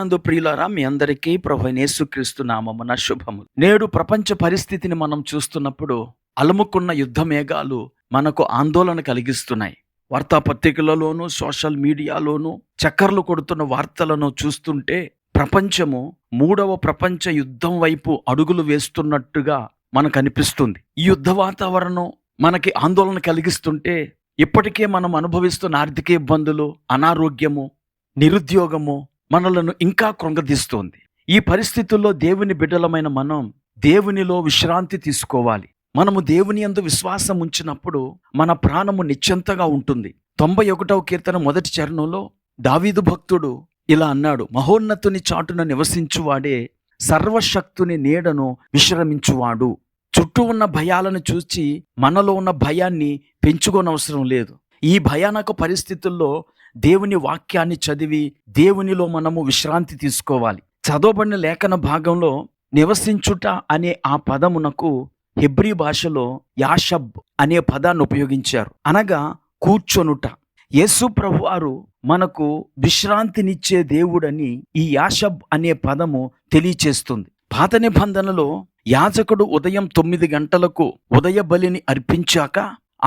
ప్రభునందు ప్రియులారా, మీ అందరికీ ప్రభువైన యేసుక్రీస్తు నామమున శుభములు. నేడు ప్రపంచ పరిస్థితిని మనం చూస్తున్నప్పుడు అలుముకున్న యుద్ధ మేఘాలు మనకు ఆందోళన కలిగిస్తున్నాయి. వార్తాపత్రికలలోనూ సోషల్ మీడియాలోనూ చక్కర్లు కొడుతున్న వార్తలను చూస్తుంటే ప్రపంచము 3వ ప్రపంచ యుద్ధం వైపు అడుగులు వేస్తున్నట్టుగా మనకు అనిపిస్తుంది. ఈ యుద్ధ వాతావరణం మనకి ఆందోళన కలిగిస్తుంటే ఇప్పటికే మనం అనుభవిస్తున్న ఆర్థిక ఇబ్బందులు, అనారోగ్యము, నిరుద్యోగము మనలను ఇంకా కృంగదీస్తోంది. ఈ పరిస్థితుల్లో దేవుని బిడ్డలమైన మనం దేవునిలో విశ్రాంతి తీసుకోవాలి. మనము దేవుని యందు విశ్వాసం ఉంచినప్పుడు మన ప్రాణము నిశ్చింతగా ఉంటుంది. 91వ కీర్తన మొదటి చరణంలో దావీదు భక్తుడు ఇలా అన్నాడు: మహోన్నతుని చాటున నివసించువాడే సర్వశక్తుని నీడను విశ్రమించువాడు. చుట్టూ ఉన్న భయాలను చూచి మనలో ఉన్న భయాన్ని పెంచుకోనవసరం లేదు. ఈ భయానక పరిస్థితుల్లో దేవుని వాక్యాన్ని చదివి దేవునిలో మనము విశ్రాంతి తీసుకోవాలి. చదవబడిన లేఖన భాగంలో నివసించుట అనే ఆ పదమునకు హెబ్రీ భాషలో యాషబ్ అనే పదాన్ని ఉపయోగించారు, అనగా కూర్చొనుట. యేసు ప్రభువారు మనకు విశ్రాంతినిచ్చే దేవుడని ఈ యాషబ్ అనే పదము తెలియచేస్తుంది. పాత నిబంధనలో యాజకుడు ఉదయం 9 గంటలకు ఉదయ బలిని అర్పించాక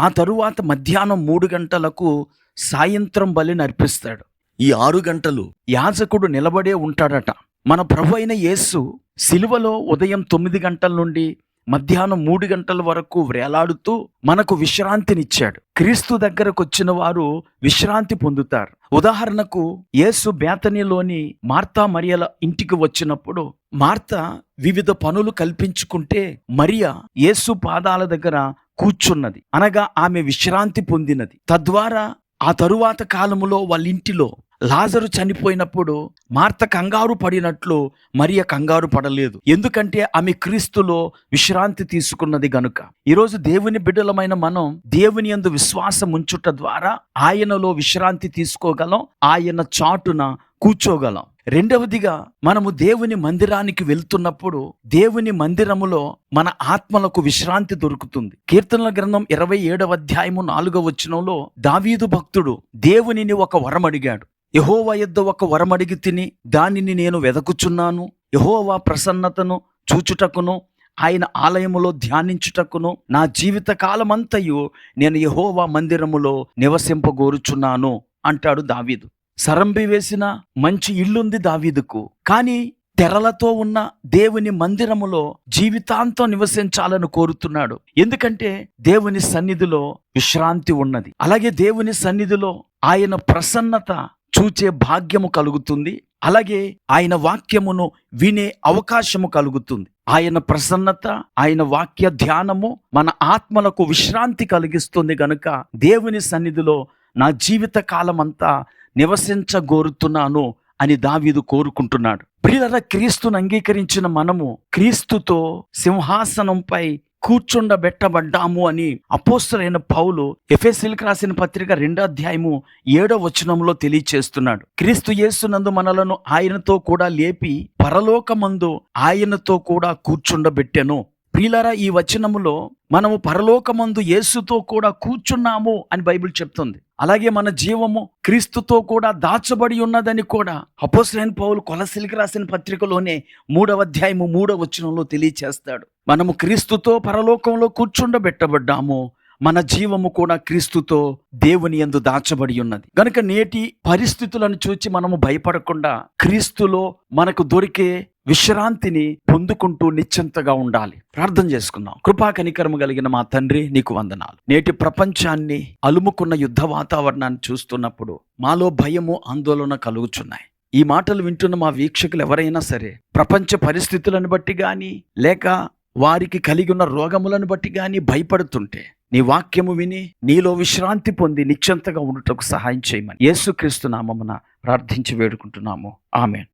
ఆ తరువాత మధ్యాహ్నం 3 గంటలకు సాయంత్రం బలిని అర్పిస్తాడు. ఈ 6 గంటలు యాజకుడు నిలబడే ఉంటాడట. మన ప్రభు అయిన యేసు సిలువలో ఉదయం 9 గంటల నుండి మధ్యాహ్నం 3 గంటల వరకు వేలాడుతూ మనకు విశ్రాంతినిచ్చాడు. క్రీస్తు దగ్గరకు వచ్చిన వారు విశ్రాంతి పొందుతారు. ఉదాహరణకు యేసు బేతనీలోని మార్తా మరియల ఇంటికి వచ్చినప్పుడు మార్తా వివిధ పనులు కల్పించుకుంటే మరియా యేసు పాదాల దగ్గర కూర్చున్నది, అనగా ఆమె విశ్రాంతి పొందినది. తద్వారా ఆ తరువాత కాలములో వాళ్ళ ఇంటిలో లాజరు చనిపోయినప్పుడు మార్త కంగారు పడినట్లు మరియ కంగారు పడలేదు. ఎందుకంటే ఆమె క్రీస్తులో విశ్రాంతి తీసుకున్నది గనుక. ఈరోజు దేవుని బిడ్డలమైన మనం దేవుని యందు విశ్వాసం ఉంచుట ద్వారా ఆయనలో విశ్రాంతి తీసుకోగలం, ఆయన చాటున కూర్చోగలం. రెండవదిగా, మనము దేవుని మందిరానికి వెళ్తున్నప్పుడు దేవుని మందిరములో మన ఆత్మలకు విశ్రాంతి దొరుకుతుంది. కీర్తనల గ్రంథం 27వ అధ్యాయము 4వ వచనంలో దావీదు భక్తుడు దేవునిని ఒక వరం అడిగాడు. యెహోవా యొద్ద ఒక వరం అడిగి తిని దానిని నేను వెదకుచున్నాను. యెహోవా ప్రసన్నతను చూచుటకును ఆయన ఆలయములో ధ్యానించుటకును నా జీవిత కాలమంతయు నేను యెహోవా మందిరములో నివసింపగోరుచున్నాను అంటాడు దావీదు. సరంబి వేసిన మంచి ఇల్లుంది దావీదుకు, కానీ తెరలతో ఉన్న దేవుని మందిరములో జీవితాంతం నివసించాలని కోరుతున్నాడు. ఎందుకంటే దేవుని సన్నిధిలో విశ్రాంతి ఉన్నది. అలాగే దేవుని సన్నిధిలో ఆయన ప్రసన్నత చూచే భాగ్యము కలుగుతుంది. అలాగే ఆయన వాక్యమును వినే అవకాశము కలుగుతుంది. ఆయన ప్రసన్నత, ఆయన వాక్య ధ్యానము మన ఆత్మలకు విశ్రాంతి కలిగిస్తుంది గనుక దేవుని సన్నిధిలో నా జీవిత కాలమంతా నివసించగోరుతున్నాను అని దావీదు కోరుకుంటున్నాడు. ప్రియులారా, క్రీస్తును అంగీకరించిన మనము క్రీస్తుతో సింహాసనంపై కూర్చుండబెట్టబడ్డాము అని అపోస్తలుడైన పౌలు ఎఫెసీయులకు రాసిన పత్రిక 2వ అధ్యాయము 7వ వచనంలో తెలియచేస్తున్నాడు. క్రీస్తు యేసునందు మనలను ఆయనతో కూడా లేపి పరలోకమందు ఆయనతో కూడా కూర్చుండబెట్టెను. ప్రియులారా, ఈ వచనములో మనము పరలోకమందు యేసుతో కూడా కూర్చున్నాము అని బైబిల్ చెప్తుంది. అలాగే మన జీవము క్రీస్తుతో కూడా దాచబడి ఉన్నదని కూడా అపోస్తలుడైన పౌలు కొలస్సీలకు రాసిన పత్రికలోనే 3వ అధ్యాయము 3వ వచనంలో తెలియచేస్తాడు. మనము క్రీస్తుతో పరలోకంలో కూర్చుండబెట్టబడ్డాము. మన జీవము కూడా క్రీస్తుతో దేవుని యందు దాచబడి ఉన్నది గనుక నేటి పరిస్థితులను చూచి మనము భయపడకుండా క్రీస్తులో మనకు దొరికే విశ్రాంతిని పొందుకుంటూ నిశ్చింతగా ఉండాలి. ప్రార్థన చేసుకుందాం. కృపా కనికరము కలిగిన మా తండ్రి, నీకు వందనాలు. నేటి ప్రపంచాన్ని అలుముకున్న యుద్ధ వాతావరణాన్ని చూస్తున్నప్పుడు మాలో భయము, ఆందోళన కలుగుచున్నాయి. ఈ మాటలు వింటున్న మా వీక్షకులు ఎవరైనా సరే ప్రపంచ పరిస్థితులను బట్టి గాని లేక వారికి కలిగి ఉన్న రోగములను బట్టి గాని భయపడుతుంటే నీ వాక్యము విని నీలో విశ్రాంతి పొంది నిశ్చింతగా ఉండుటకు సహాయం చేయమని యేసుక్రీస్తు నామమున ప్రార్థించి వేడుకుంటున్నాము. ఆమేన్.